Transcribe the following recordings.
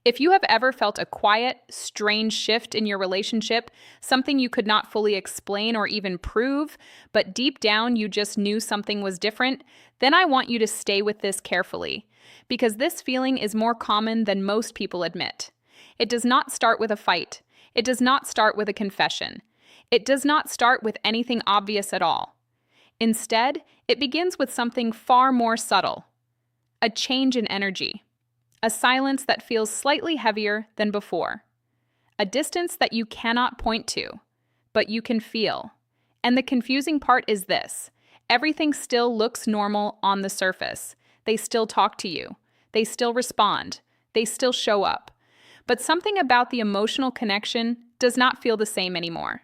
If you have ever felt a quiet, strange shift in your relationship, something you could not fully explain or even prove, but deep down you just knew something was different, then I want you to stay with this carefully, because this feeling is more common than most people admit. It does not start with a fight. It does not start with a confession. It does not start with anything obvious at all. Instead, it begins with something far more subtle: a change in energy. A silence that feels slightly heavier than before. A distance that you cannot point to, but you can feel. And the confusing part is this: everything still looks normal on the surface. They still talk to you. They still respond. They still show up. But something about the emotional connection does not feel the same anymore.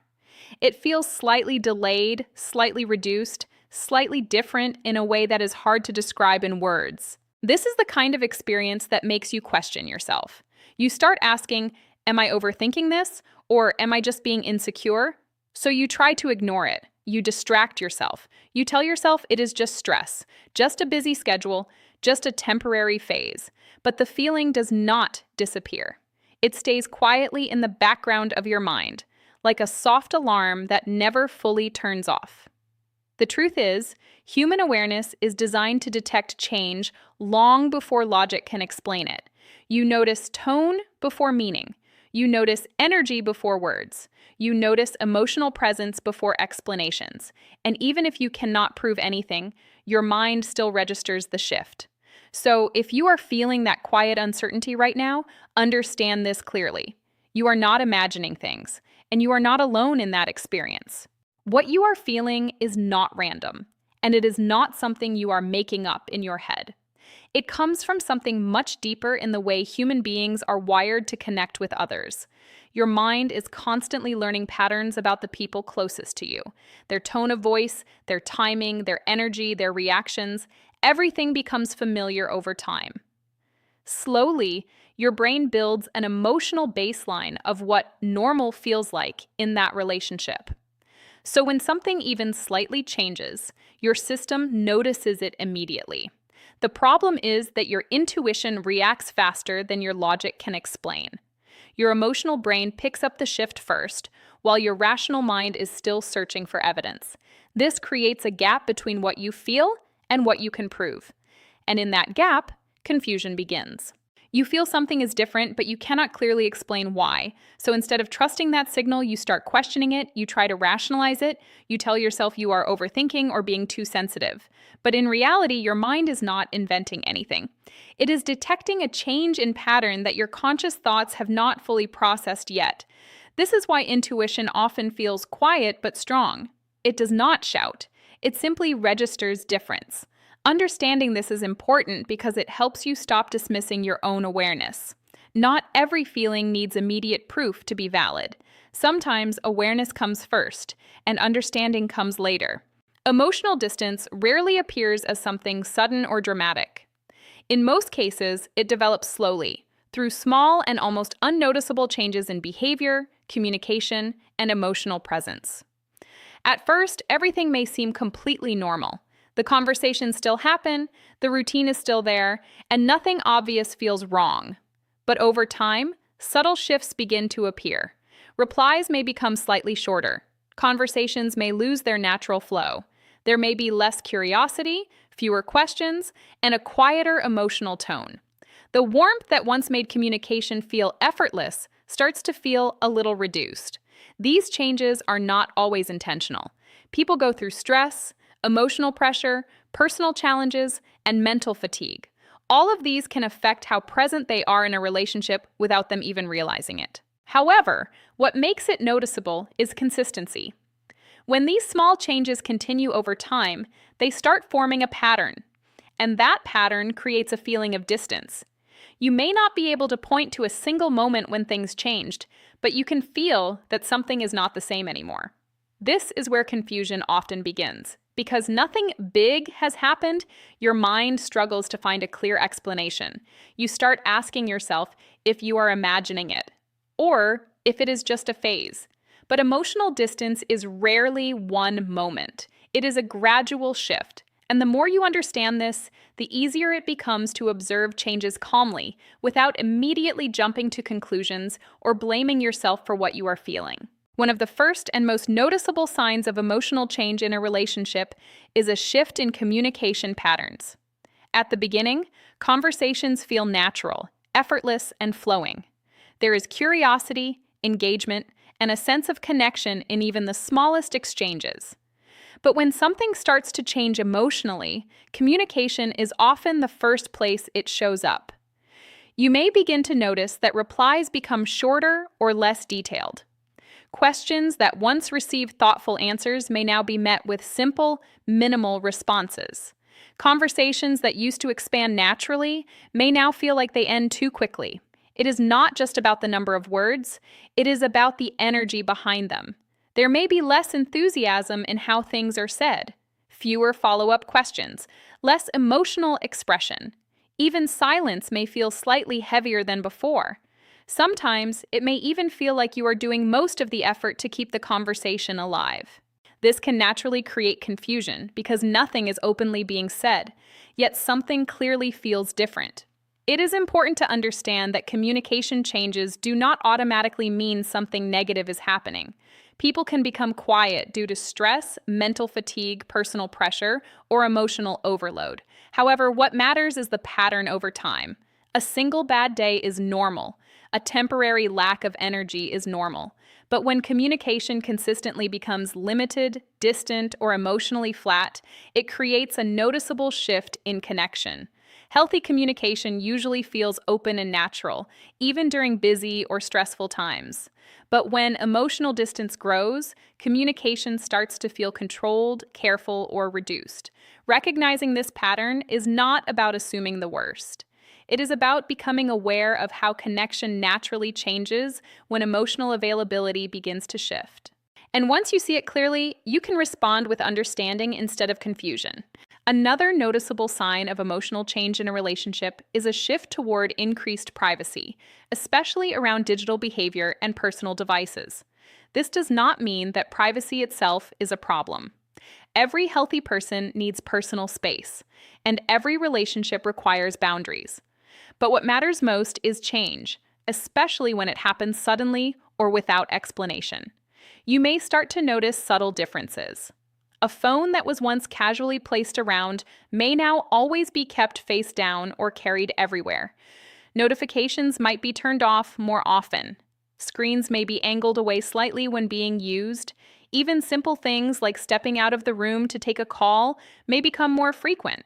It feels slightly delayed, slightly reduced, slightly different in a way that is hard to describe in words. This is the kind of experience that makes you question yourself. You start asking, am I overthinking this? Or am I just being insecure? So you try to ignore it. You distract yourself. You tell yourself it is just stress, just a busy schedule, just a temporary phase. But the feeling does not disappear. It stays quietly in the background of your mind, like a soft alarm that never fully turns off. The truth is, human awareness is designed to detect change long before logic can explain it. You notice tone before meaning. You notice energy before words. You notice emotional presence before explanations. And even if you cannot prove anything, your mind still registers the shift. So if you are feeling that quiet uncertainty right now, understand this clearly. You are not imagining things, and you are not alone in that experience. What you are feeling is not random, and it is not something you are making up in your head. It comes from something much deeper in the way human beings are wired to connect with others. Your mind is constantly learning patterns about the people closest to you. Their tone of voice, their timing, their energy, their reactions, everything becomes familiar over time. Slowly, your brain builds an emotional baseline of what normal feels like in that relationship. So when something even slightly changes, your system notices it immediately. The problem is that your intuition reacts faster than your logic can explain. Your emotional brain picks up the shift first, while your rational mind is still searching for evidence. This creates a gap between what you feel and what you can prove. And in that gap, confusion begins. You feel something is different, but you cannot clearly explain why. So instead of trusting that signal, you start questioning it, you try to rationalize it, you tell yourself you are overthinking or being too sensitive. But in reality, your mind is not inventing anything. It is detecting a change in pattern that your conscious thoughts have not fully processed yet. This is why intuition often feels quiet but strong. It does not shout. It simply registers difference. Understanding this is important because it helps you stop dismissing your own awareness. Not every feeling needs immediate proof to be valid. Sometimes awareness comes first, and understanding comes later. Emotional distance rarely appears as something sudden or dramatic. In most cases, it develops slowly, through small and almost unnoticeable changes in behavior, communication, and emotional presence. At first, everything may seem completely normal. The conversations still happen, the routine is still there, and nothing obvious feels wrong. But over time, subtle shifts begin to appear. Replies may become slightly shorter. Conversations may lose their natural flow. There may be less curiosity, fewer questions, and a quieter emotional tone. The warmth that once made communication feel effortless starts to feel a little reduced. These changes are not always intentional. People go through stress, emotional pressure, personal challenges, and mental fatigue. All of these can affect how present they are in a relationship without them even realizing it. However, what makes it noticeable is consistency. When these small changes continue over time, they start forming a pattern, and that pattern creates a feeling of distance. You may not be able to point to a single moment when things changed, but you can feel that something is not the same anymore. This is where confusion often begins. Because nothing big has happened, your mind struggles to find a clear explanation. You start asking yourself if you are imagining it, or if it is just a phase. But emotional distance is rarely one moment. It is a gradual shift, And the more you understand this, the easier it becomes to observe changes calmly without immediately jumping to conclusions or blaming yourself for what you are feeling. One of the first and most noticeable signs of emotional change in a relationship is a shift in communication patterns. At the beginning, conversations feel natural, effortless, and flowing. There is curiosity, engagement, and a sense of connection in even the smallest exchanges. But when something starts to change emotionally, communication is often the first place it shows up. You may begin to notice that replies become shorter or less detailed. Questions that once received thoughtful answers may now be met with simple, minimal responses. Conversations that used to expand naturally may now feel like they end too quickly. It is not just about the number of words, it is about the energy behind them. There may be less enthusiasm in how things are said, fewer follow-up questions, less emotional expression. Even silence may feel slightly heavier than before. Sometimes, it may even feel like you are doing most of the effort to keep the conversation alive. This can naturally create confusion because nothing is openly being said, yet something clearly feels different. It is important to understand that communication changes do not automatically mean something negative is happening. People can become quiet due to stress, mental fatigue, personal pressure, or emotional overload. However, what matters is the pattern over time. A single bad day is normal. A temporary lack of energy is normal. But when communication consistently becomes limited, distant, or emotionally flat, it creates a noticeable shift in connection. Healthy communication usually feels open and natural, even during busy or stressful times. But when emotional distance grows, communication starts to feel controlled, careful, or reduced. Recognizing this pattern is not about assuming the worst. It is about becoming aware of how connection naturally changes when emotional availability begins to shift. And once you see it clearly, you can respond with understanding instead of confusion. Another noticeable sign of emotional change in a relationship is a shift toward increased privacy, especially around digital behavior and personal devices. This does not mean that privacy itself is a problem. Every healthy person needs personal space, and every relationship requires boundaries. But what matters most is change, especially when it happens suddenly or without explanation. You may start to notice subtle differences. A phone that was once casually placed around may now always be kept face down or carried everywhere. Notifications might be turned off more often. Screens may be angled away slightly when being used. Even simple things like stepping out of the room to take a call may become more frequent.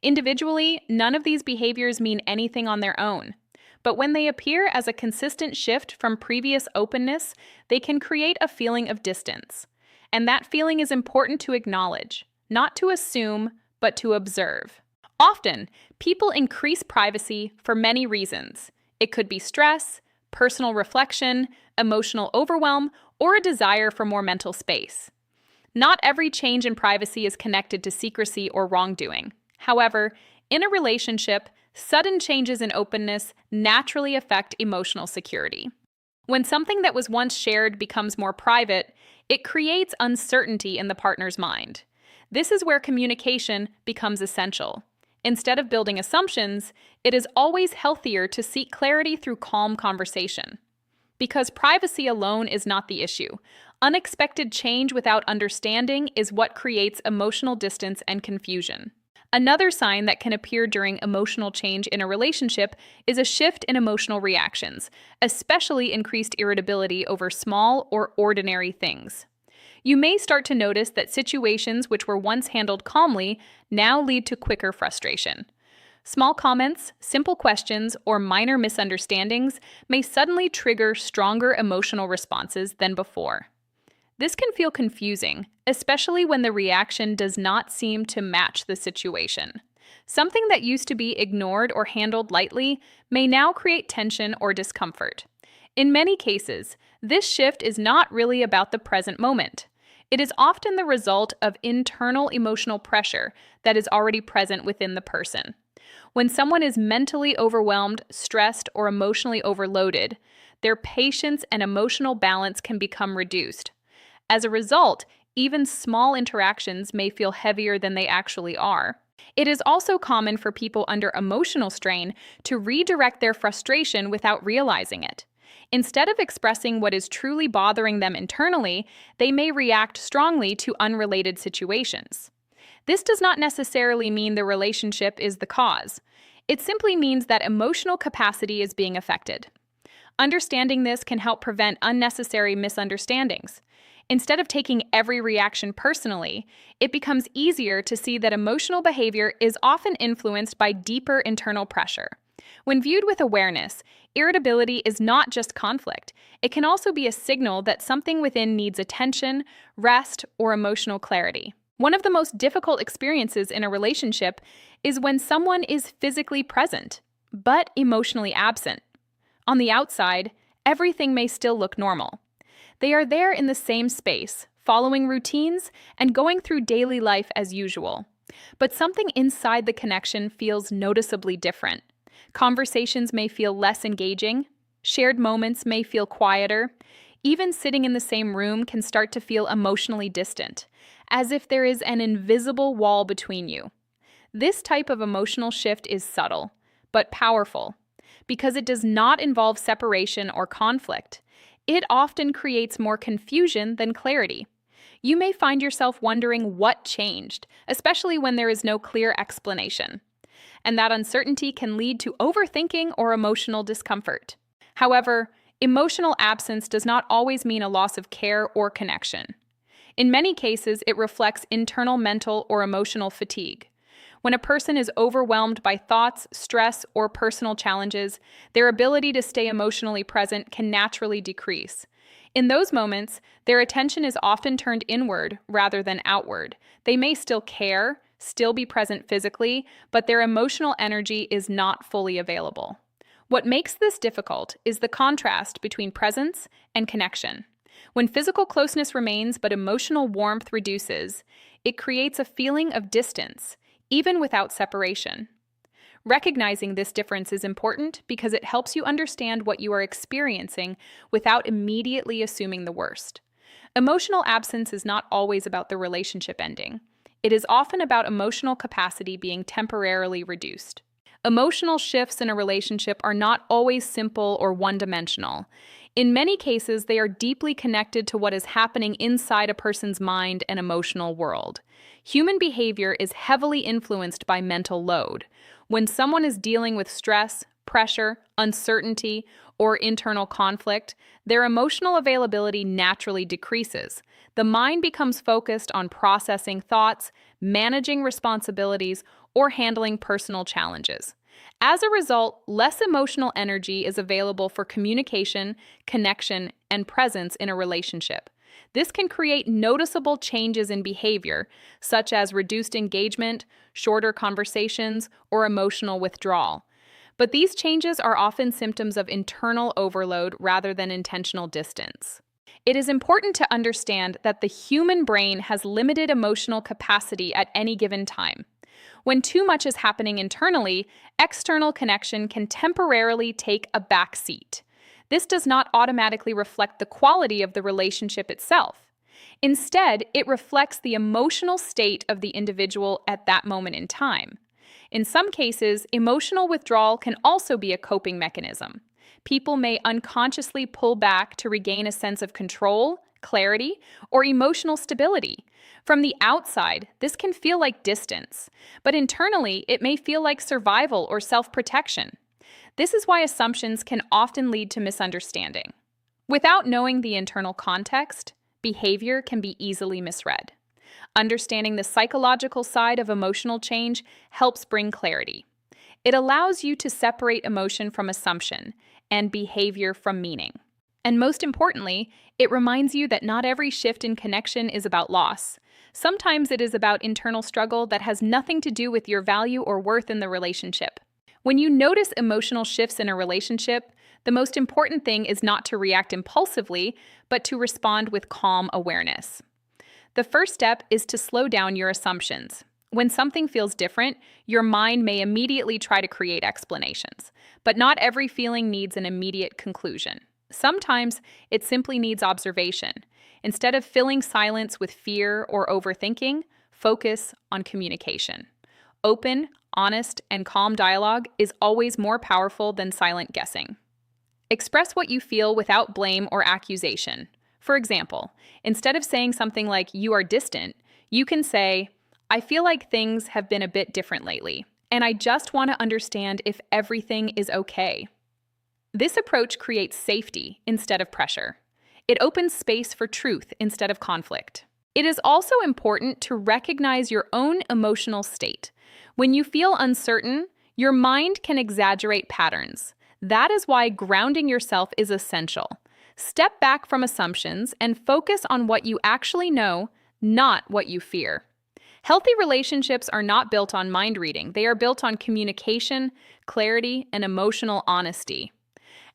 Individually, none of these behaviors mean anything on their own. But when they appear as a consistent shift from previous openness, they can create a feeling of distance. And that feeling is important to acknowledge, not to assume, but to observe. Often, people increase privacy for many reasons. It could be stress, personal reflection, emotional overwhelm, or a desire for more mental space. Not every change in privacy is connected to secrecy or wrongdoing. However, in a relationship, sudden changes in openness naturally affect emotional security. When something that was once shared becomes more private, it creates uncertainty in the partner's mind. This is where communication becomes essential. Instead of building assumptions, it is always healthier to seek clarity through calm conversation. Because privacy alone is not the issue. Unexpected change without understanding is what creates emotional distance and confusion. Another sign that can appear during emotional change in a relationship is a shift in emotional reactions, especially increased irritability over small or ordinary things. You may start to notice that situations which were once handled calmly now lead to quicker frustration. Small comments, simple questions, or minor misunderstandings may suddenly trigger stronger emotional responses than before. This can feel confusing, especially when the reaction does not seem to match the situation. Something that used to be ignored or handled lightly may now create tension or discomfort. In many cases, this shift is not really about the present moment. It is often the result of internal emotional pressure that is already present within the person. When someone is mentally overwhelmed, stressed, or emotionally overloaded, their patience and emotional balance can become reduced. As a result, Even small interactions may feel heavier than they actually are. It is also common for people under emotional strain to redirect their frustration without realizing it. Instead of expressing what is truly bothering them internally, they may react strongly to unrelated situations. This does not necessarily mean the relationship is the cause. It simply means that emotional capacity is being affected. Understanding this can help prevent unnecessary misunderstandings. Instead of taking every reaction personally, it becomes easier to see that emotional behavior is often influenced by deeper internal pressure. When viewed with awareness, irritability is not just conflict. It can also be a signal that something within needs attention, rest, or emotional clarity. One of the most difficult experiences in a relationship is when someone is physically present, but emotionally absent. On the outside, everything may still look normal. They are there in the same space, following routines and going through daily life as usual. But something inside the connection feels noticeably different. Conversations may feel less engaging, shared moments may feel quieter, even sitting in the same room can start to feel emotionally distant, as if there is an invisible wall between you. This type of emotional shift is subtle, but powerful, because it does not involve separation or conflict. It often creates more confusion than clarity. You may find yourself wondering what changed, especially when there is no clear explanation. And that uncertainty can lead to overthinking or emotional discomfort. However, emotional absence does not always mean a loss of care or connection. In many cases, it reflects internal mental or emotional fatigue. When a person is overwhelmed by thoughts, stress, or personal challenges, their ability to stay emotionally present can naturally decrease. In those moments, their attention is often turned inward rather than outward. They may still care, still be present physically, but their emotional energy is not fully available. What makes this difficult is the contrast between presence and connection. When physical closeness remains but emotional warmth reduces, it creates a feeling of distance, even without separation. Recognizing this difference is important because it helps you understand what you are experiencing without immediately assuming the worst. Emotional absence is not always about the relationship ending. It is often about emotional capacity being temporarily reduced. Emotional shifts in a relationship are not always simple or one-dimensional. In many cases, they are deeply connected to what is happening inside a person's mind and emotional world. Human behavior is heavily influenced by mental load. When someone is dealing with stress, pressure, uncertainty, or internal conflict, their emotional availability naturally decreases. The mind becomes focused on processing thoughts, managing responsibilities, or handling personal challenges. As a result, less emotional energy is available for communication, connection, and presence in a relationship. This can create noticeable changes in behavior, such as reduced engagement, shorter conversations, or emotional withdrawal. But these changes are often symptoms of internal overload rather than intentional distance. It is important to understand that the human brain has limited emotional capacity at any given time. When too much is happening internally, external connection can temporarily take a back seat. This does not automatically reflect the quality of the relationship itself. Instead, it reflects the emotional state of the individual at that moment in time. In some cases, emotional withdrawal can also be a coping mechanism. People may unconsciously pull back to regain a sense of control, clarity, or emotional stability. From the outside, this can feel like distance, but internally, it may feel like survival or self-protection. This is why assumptions can often lead to misunderstanding. Without knowing the internal context, behavior can be easily misread. Understanding the psychological side of emotional change helps bring clarity. It allows you to separate emotion from assumption and behavior from meaning. And most importantly, it reminds you that not every shift in connection is about loss. Sometimes it is about internal struggle that has nothing to do with your value or worth in the relationship. When you notice emotional shifts in a relationship, the most important thing is not to react impulsively, but to respond with calm awareness. The first step is to slow down your assumptions. When something feels different, your mind may immediately try to create explanations, but not every feeling needs an immediate conclusion. Sometimes it simply needs observation. Instead of filling silence with fear or overthinking, focus on communication. Open, honest, and calm dialogue is always more powerful than silent guessing. Express what you feel without blame or accusation. For example, instead of saying something like, "You are distant," you can say, "I feel like things have been a bit different lately, and I just want to understand if everything is okay." This approach creates safety instead of pressure. It opens space for truth instead of conflict. It is also important to recognize your own emotional state. When you feel uncertain, your mind can exaggerate patterns. That is why grounding yourself is essential. Step back from assumptions and focus on what you actually know, not what you fear. Healthy relationships are not built on mind reading, they are built on communication, clarity, and emotional honesty.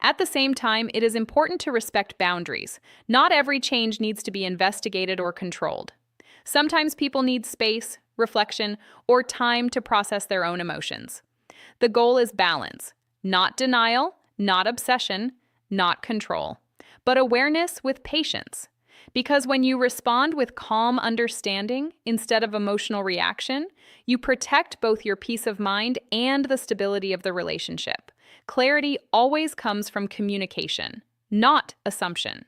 At the same time, it is important to respect boundaries. Not every change needs to be investigated or controlled. Sometimes people need space, reflection, or time to process their own emotions. The goal is balance, not denial, not obsession, not control, but awareness with patience. Because when you respond with calm understanding instead of emotional reaction, you protect both your peace of mind and the stability of the relationship. Clarity always comes from communication, not assumption.